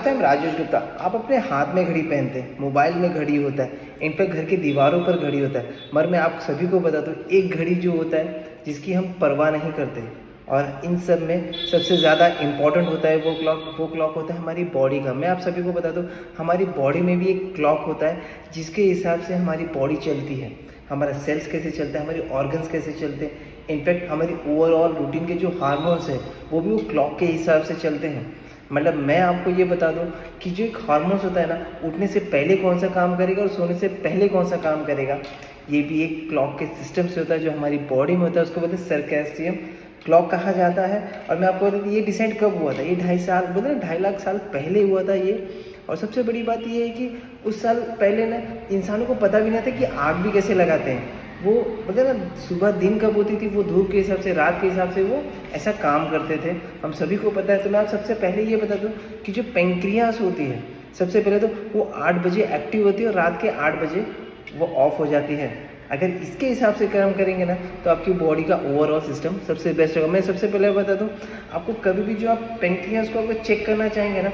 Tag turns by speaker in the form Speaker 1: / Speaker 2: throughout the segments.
Speaker 1: दोस्त, I'm राजेश गुप्ता। आप अपने हाथ में घड़ी पहनते हैं, मोबाइल में घड़ी होता है, इनफैक्ट घर की दीवारों पर घड़ी होता है। मगर मैं आप सभी को बता दूं, एक घड़ी जो होता है जिसकी हम परवाह नहीं करते, और इन सब में सबसे ज़्यादा इम्पॉर्टेंट होता है वो क्लॉक होता है हमारी बॉडी का। मैं आप सभी को बता दूं, हमारी बॉडी में भी एक क्लॉक होता है जिसके हिसाब से हमारी बॉडी चलती है। हमारा सेल्स कैसे चलता है, हमारे ऑर्गन्स कैसे चलते हैं, इनफैक्ट हमारी ओवरऑल रूटीन के जो हार्मोन्स हैं वो भी वो क्लॉक के हिसाब से चलते हैं। मतलब मैं आपको ये बता दूं कि जो एक हार्मोन्स होता है ना, उठने से पहले कौन सा काम करेगा और सोने से पहले कौन सा काम करेगा, ये भी एक क्लॉक के सिस्टम से होता है जो हमारी बॉडी में होता है। उसको बोलते हैं सर्कैडियन क्लॉक कहा जाता है। और मैं आपको बता दूं, ये डिसाइड कब हुआ था, ये 2.5 लाख साल पहले हुआ था ये। और सबसे बड़ी बात ये है कि उस साल पहले ना इंसानों को पता भी नहीं था कि आग भी कैसे लगाते हैं। वो मतलब ना सुबह दिन कब होती थी, वो धूप के हिसाब से, रात के हिसाब से वो ऐसा काम करते थे, हम सभी को पता है। तो मैं आप सबसे पहले ये बता दूं कि जो पेंक्रियास होती है, सबसे पहले तो वो 8 बजे एक्टिव होती है और रात के 8 बजे वो ऑफ हो जाती है। अगर इसके हिसाब से काम करेंगे ना तो आपकी बॉडी का ओवरऑल सिस्टम सबसे बेस्ट होगा। मैं सबसे पहले बता दूं, आपको कभी भी जो आप पेंक्रियास को अगर चेक करना चाहेंगे ना,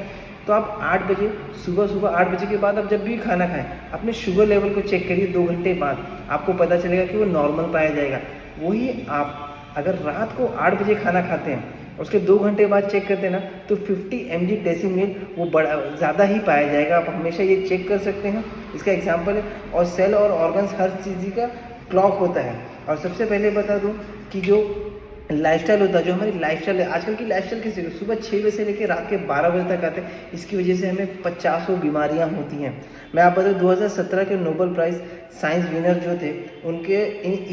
Speaker 1: तो आप 8 बजे सुबह 8 बजे के बाद आप जब भी खाना खाएं, अपने शुगर लेवल को चेक करिए। 2 घंटे बाद आपको पता चलेगा कि वो नॉर्मल पाया जाएगा। वही आप अगर रात को 8 बजे खाना खाते हैं, उसके 2 घंटे बाद चेक करते हैं ना, तो 50 mg डेसिमिल वो बड़ा ज़्यादा ही पाया जाएगा। आप हमेशा ये चेक कर सकते हैं, इसका एग्जाम्पल है। और सेल और ऑर्गन्स हर चीज़ का क्लॉक होता है। और सबसे पहले बता दूँ कि जो लाइफस्टाइल होता है, जो हमारी लाइफस्टाइल है, आजकल की लाइफस्टाइल कैसी है, सुबह 6 बजे से लेकर रात के 12 बजे तक आते हैं। इसकी वजह से हमें 50 बीमारियां होती हैं। मैं आप बताऊँ, 2017 के नोबेल प्राइज़ साइंस विनर जो थे, उनके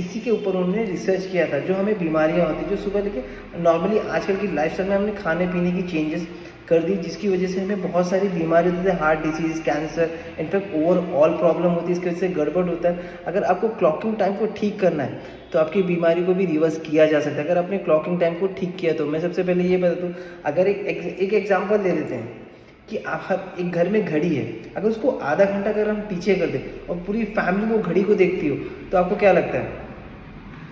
Speaker 1: इसी के ऊपर उन्होंने रिसर्च किया था। जो हमें बीमारियां होती, जो सुबह लेके नॉर्मली आजकल की लाइफस्टाइल में हमने खाने पीने की चेंजेस कर दी, जिसकी वजह से हमें बहुत सारी बीमारी होती है, heart disease, cancer, in fact overall problem होती है। इसकी वजह से गड़बड़ होता है। अगर आपको क्लॉकिंग टाइम को ठीक करना है तो आपकी बीमारी को भी रिवर्स किया जा सकता है, अगर आपने क्लॉकिंग टाइम को ठीक किया तो। मैं सबसे पहले ये बता दूँ, अगर एक एग्जाम्पल ले लेते हैं कि आप हर एक घर में घड़ी है, अगर उसको आधा घंटा अगर हम पीछे कर दें और पूरी फैमिली वो घड़ी को देखती हो, तो आपको क्या लगता है,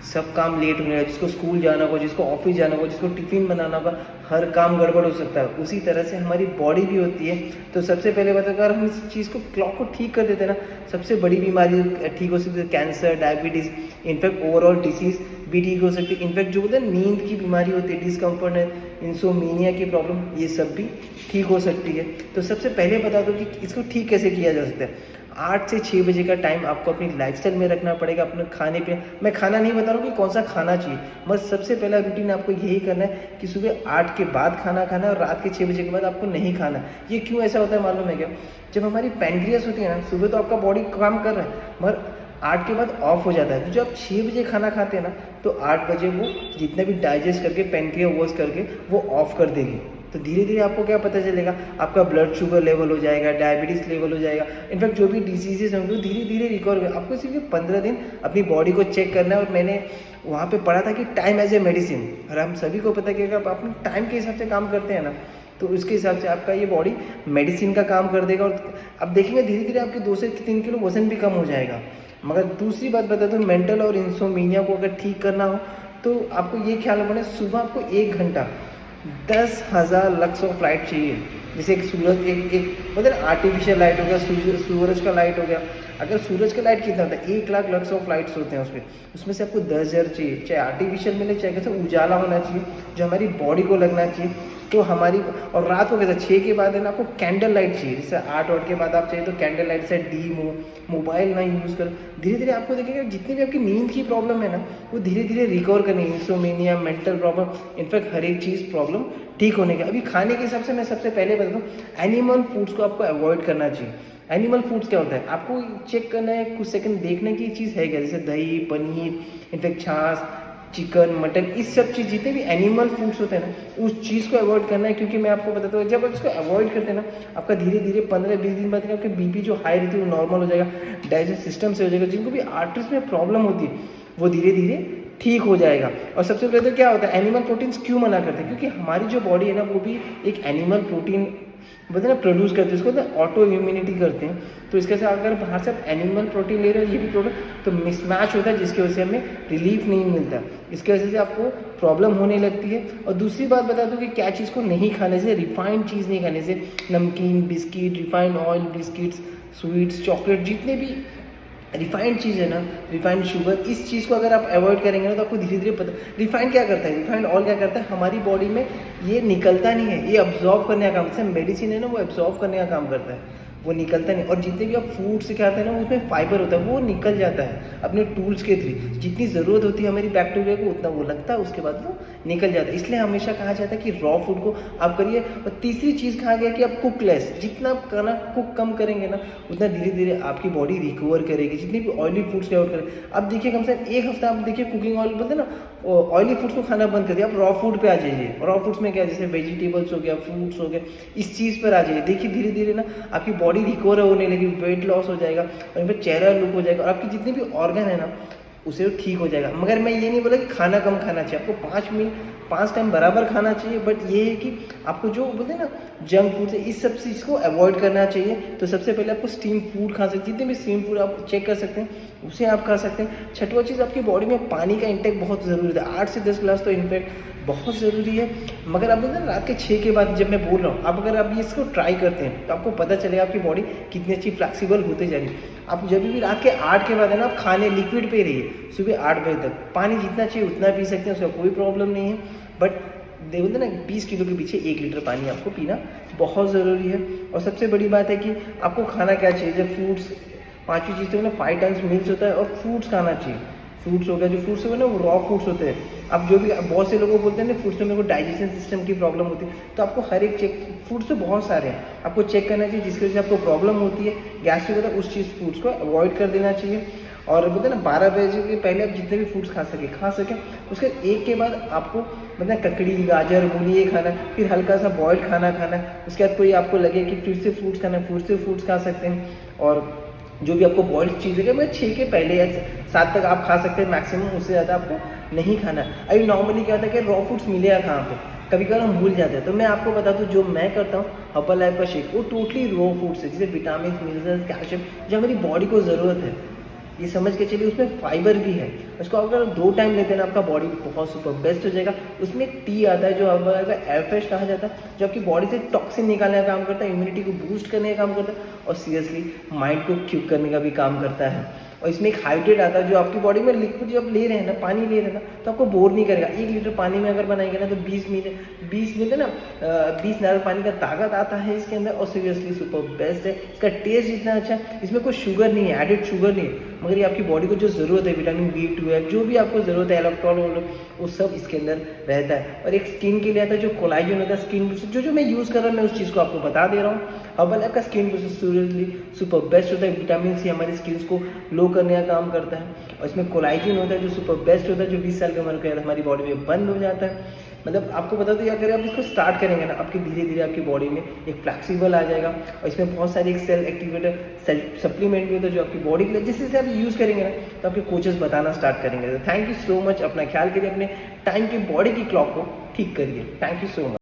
Speaker 1: सब काम लेट होने लगा। जिसको स्कूल जाना होगा, जिसको ऑफिस जाना होगा, जिसको टिफ़िन बनाना होगा, हर काम गड़बड़ हो सकता है। उसी तरह से हमारी बॉडी भी होती है। तो सबसे पहले बात, अगर हम इस चीज़ को क्लॉक को ठीक कर देते हैं ना, सबसे बड़ी बीमारी ठीक हो सकती है, cancer, diabetes, in fact overall disease भी ठीक हो सकती है। इनफैक्ट जो बोलते हैं नींद की बीमारी होती है, डिस्कम्फर्ट, इंसोमिनिया की प्रॉब्लम, ये सब भी ठीक हो सकती है। तो सबसे पहले बता दो कि इसको ठीक कैसे किया जा सकता है। 8 से 6 बजे का टाइम आपको अपनी लाइफस्टाइल में रखना पड़ेगा। अपने खाने पे, मैं खाना नहीं बता रहा हूँ कि कौन सा खाना चाहिए, बस सबसे पहला रूटीन आपको यही करना है कि सुबह 8 के बाद खाना खाना है और रात के 6 बजे के बाद आपको नहीं खाना। ये क्यों ऐसा होता है मालूम है क्या? जब हमारी पैनक्रियास होती है ना, सुबह तो आपका बॉडी काम कर रहा है, मगर 8 के बाद ऑफ हो जाता है। तो जब आप 6 बजे खाना खाते हैं ना, तो 8 बजे वो जितना भी डाइजेस्ट करके पैनक्रिया वॉश करके वो ऑफ कर देगी। तो धीरे धीरे आपको क्या पता चलेगा, आपका ब्लड शुगर लेवल हो जाएगा, डायबिटीज़ लेवल हो जाएगा, इनफैक्ट जो भी डिजीजेज होंगे वो धीरे धीरे रिकवर कर। आपको सिर्फ 15 दिन अपनी बॉडी को चेक करना है। और मैंने वहाँ पे पढ़ा था कि टाइम एज ए मेडिसिन, और हम सभी को पता है कि अगर आप अपने टाइम के हिसाब से काम करते हैं ना, तो उसके हिसाब से आपका ये बॉडी मेडिसिन का काम कर देगा। और अब देखेंगे धीरे धीरे आपके 2 से 3 किलो वजन भी कम हो जाएगा। मगर दूसरी बात बता दूँ, मेंटल और इंसोमिनिया को अगर ठीक करना हो तो आपको ये ख्याल रखना है, सुबह आपको 1 घंटा 10,000 लक्स ऑफ लाइट चाहिए। जैसे एक सूरज, एक मतलब आर्टिफिशियल लाइट हो गया, सूरज का लाइट हो गया। अगर सूरज का लाइट कितना होता है, 1 लाख लक्स ऑफ लाइट्स होते हैं उसमें से आपको 10,000 चाहिए। चाहे आर्टिफिशियल मिले, चाहे कैसे उजाला होना चाहिए जो हमारी बॉडी को लगना चाहिए। तो हमारी, और रात को कैसे 6 के बाद है ना, आपको कैंडल लाइट चाहिए। जैसे 8 के बाद आप चाहिए तो कैंडल लाइट से मोबाइल ना यूज़ करो। धीरे धीरे आपको देखिएगा जितनी भी आपकी नींद की प्रॉब्लम है ना, वो धीरे धीरे रिकवर करनी है। इंसोमेनिया, मेंटल प्रॉब्लम, इनफैक्ट हर एक चीज़ प्रॉब्लम ठीक होने का। अभी खाने के हिसाब से मैं सबसे पहले बता दूँ, एनिमल फूड्स को आपको अवॉइड करना चाहिए। एनिमल फूड्स क्या होता है, आपको चेक करना है, कुछ सेकंड देखने की चीज़ है क्या, जैसे दही, पनीर, इनफैक्ट छाछ, चिकन, मटन, इस सब चीज़ जितने भी एनिमल फूड्स होते हैं ना, उस चीज़ को अवॉइड करना है। क्योंकि मैं आपको बताता हूँ, जब आप इसको अवॉइड करते हैं ना, आपका धीरे धीरे 15-20 दिन बाद आपके बीपी जो हाई रहती है वो नॉर्मल हो जाएगा, डाइजेस्ट सिस्टम से हो जाएगा। जिनको भी आर्टरीज में प्रॉब्लम होती है वो धीरे धीरे ठीक हो जाएगा। और सबसे पहले तो क्या होता है, एनिमल प्रोटीन्स क्यों मना करते हैं, क्योंकि हमारी जो बॉडी है ना, वो भी एक एनिमल प्रोटीन बोलते हैं ना प्रोड्यूस करते हैं, इसको ना ऑटो इम्यूनिटी करते हैं। तो इसके साथ अगर बाहर से आप एनिमल प्रोटीन ले रहे हो, ये भी प्रोटीन तो मिसमैच होता है, जिसकी वजह से हमें रिलीफ नहीं मिलता, इसकी वजह से आपको प्रॉब्लम होने लगती है। और दूसरी बात बता दूं कि क्या चीज़ को नहीं खाने से, रिफाइंड चीज़ नहीं खाने से, नमकीन, biscuit, refined oil, biscuits, sweets, chocolate, जितने भी रिफाइंड चीज़ है ना, रिफाइंड शुगर, इस चीज़ को अगर आप अवॉइड करेंगे ना तो आपको धीरे धीरे पता। रिफाइंड क्या करता है, रिफाइंड ऑयल क्या करता है, हमारी बॉडी में ये निकलता नहीं है, ये अब्जॉर्व करने का काम, जैसे मेडिसिन है ना वो अब्जॉर्व करने का काम करता है, वो निकलता नहीं। और जितने भी आप फूड से खाते हैं ना उसमें फाइबर होता है, वो निकल जाता है अपने टूल्स के थ्रू, जितनी ज़रूरत होती है हमारी बैक्टीरिया को उतना वो लगता है, उसके बाद वो निकल जाता है। इसलिए हमेशा कहा जाता है कि रॉ फूड को आप करिए। और तीसरी चीज़ कहा गया कि आप कुक लेस, जितना आप खाना कुक कम करेंगे ना उतना धीरे धीरे आपकी बॉडी रिकवर करेगी, जितनी भी ऑयली फूड्स अवॉइड करें। अब देखिए कम से कम एक हफ्ता आप देखिए कुकिंग ऑयल बोलते हैं ना, ऑयली फूड्स को खाना बंद कर दिया, आप रॉ फूड पे आ जाइए। रॉ फूड्स में क्या, जैसे वेजिटेबल्स हो गया, फ्रूट्स हो गए, इस चीज़ पर आ जाइए। देखिए धीरे धीरे ना आपकी बॉडी रिकवर होने लगी, वेट लॉस हो जाएगा, और इन पर चेहरा लुक हो जाएगा, और आपकी जितनी भी ऑर्गन है ना उसे ठीक हो जाएगा। मगर मैं ये नहीं बोला कि खाना कम खाना चाहिए, आपको 5 टाइम बराबर खाना चाहिए, बट ये है कि आपको जो बोलते हैं ना जंक फूड है, इस सब चीज़ को अवॉइड करना चाहिए। तो सबसे पहले आपको स्टीम फूड खा सकते हैं, जितने भी स्टीम फूड आप चेक कर सकते हैं उसे आप खा सकते हैं। छठवां चीज़, आपकी बॉडी में पानी का इंटेक बहुत ज़रूरी है, 8 से 10 गिलास तो इनफैक्ट बहुत ज़रूरी है। मगर आप बोलते हैं रात के 6 के बाद, जब मैं बोल रहा हूँ, आप अगर आप इसको ट्राई करते हैं तो आपको पता चलेगा आपकी बॉडी कितनी अच्छी फ्लेक्सिबल होते जा रही है। आप जब भी रात के 8 के बाद है ना, आप खाने लिक्विड पे रहिए, सुबह 8 बजे तक पानी जितना चाहिए उतना पी सकते हैं, उसका कोई प्रॉब्लम नहीं है। बट बोलते ना 20 किलो के पीछे 1 लीटर पानी आपको पीना बहुत ज़रूरी है। और सबसे बड़ी बात है कि आपको खाना क्या चाहिए, जब फ्रूट्स, 5वीं चीज़ तो ना 5 टाइम्स मील्स होता है, और फ्रूट्स खाना चाहिए। फ्रूट्स हो गया, जो फ्रूट्स हो गए ना वो रॉ फ्रूट्स होते हैं। अब जो भी बहुत से लोगों को बोलते हैं ना फ्रूट्स में मेरे को डाइजेशन सिस्टम की प्रॉब्लम होती है, तो आपको हर एक चेक, फ्रूट्स तो बहुत सारे हैं, आपको चेक करना चाहिए, जिसकी वजह से आपको प्रॉब्लम होती है, गैस्ट्रिक होता है, उस चीज़ फ्रूट्स को अवॉइड कर देना चाहिए। और बोलते हैं ना 12 बजे के पहले आप जितने भी फ्रूट्स खा सकें। उसके 1 के बाद आपको मतलब ककड़ी, गाजर, मूली ये खाना, फिर हल्का सा बॉइल्ड खाना खाना। उसके बाद कोई आपको लगे कि फिर से फ्रूट्स खाना, फिर से फ्रूट्स खा सकते हैं। और जो भी आपको बॉइल्ड चीज़ है, मैं 6 के पहले या 7 तक आप खा सकते हैं मैक्सिमम, उससे ज़्यादा आपको नहीं खाना। अभी नॉर्मली क्या होता है कि रॉ फूड्स मिलेगा कहाँ पे, कभी कभी हम भूल जाते हैं। तो मैं आपको बता दूं, जो मैं करता हूँ हर्बल लाइफ का शेक, वो टोटली रॉ फूड्स है, जिसे विटामिन, मिनरल्स, कैल्शियम जो हमारी बॉडी को ज़रूरत है, ये समझ के चलिए। उसमें फाइबर भी है, उसको अगर 2 टाइम लेते हैं ना आपका बॉडी बहुत सुपर बेस्ट हो जाएगा। उसमें एक टी आता है जो हर्बल का एयर फ्रेश कहा जाता है, जो आपकी बॉडी से टॉक्सिन निकालने का काम करता है, इम्यूनिटी को बूस्ट करने का काम करता है, और सीरियसली माइंड को क्यूब करने का भी काम करता है। और इसमें एक हाइड्रेट आता है, जो आपकी बॉडी में लिक्विड जो आप ले रहे हैं ना, पानी ले रहे हैं ना, तो आपको बोर नहीं करेगा। 1 लीटर पानी में अगर बनाएंगे ना तो 20 मिनट ना 20 लीटर पानी का ताकत आता है इसके अंदर, और सीरियसली सुपर बेस्ट है। इसका टेस्ट इतना अच्छा है, इसमें कोई शुगर नहीं है, एडेड शुगर नहीं है, मगर ये आपकी बॉडी को जो ज़रूरत है, विटामिन B12 जो भी आपको ज़रूरत है, इलेक्ट्रॉल वो सब इसके अंदर रहता है। और एक स्किन के लिए आता है जो कोलाजन होता है, स्किन जो मैं यूज़ कर रहा हूँ, मैं उस चीज़ को आपको बता दे रहा हूँ। हर्बल लाइफ का स्किन सीरियसली सुपर बेस्ट होता है, विटामिन C हमारी स्किन को लो करने का काम करता है, और इसमें कोलाजन होता है जो सुपर बेस्ट होता है, जो 20 साल की उम्र के बाद हमारी बॉडी में बंद हो जाता है। मतलब आपको बता दो, अगर आप इसको स्टार्ट करेंगे ना, आपकी धीरे धीरे आपकी बॉडी में एक फ्लेक्सिबल आ जाएगा। और इसमें बहुत सारी एक सेल एक्टिवेटर सप्लीमेंट भी होता है जो आपकी बॉडी के लिए, जिससे से आप यूज़ करेंगे ना तो आपके कोचेस बताना स्टार्ट करेंगे। तो थैंक यू सो मच, अपना ख्याल करिए, अपने टाइम की, बॉडी की क्लॉक को ठीक करिए। Thank you so much.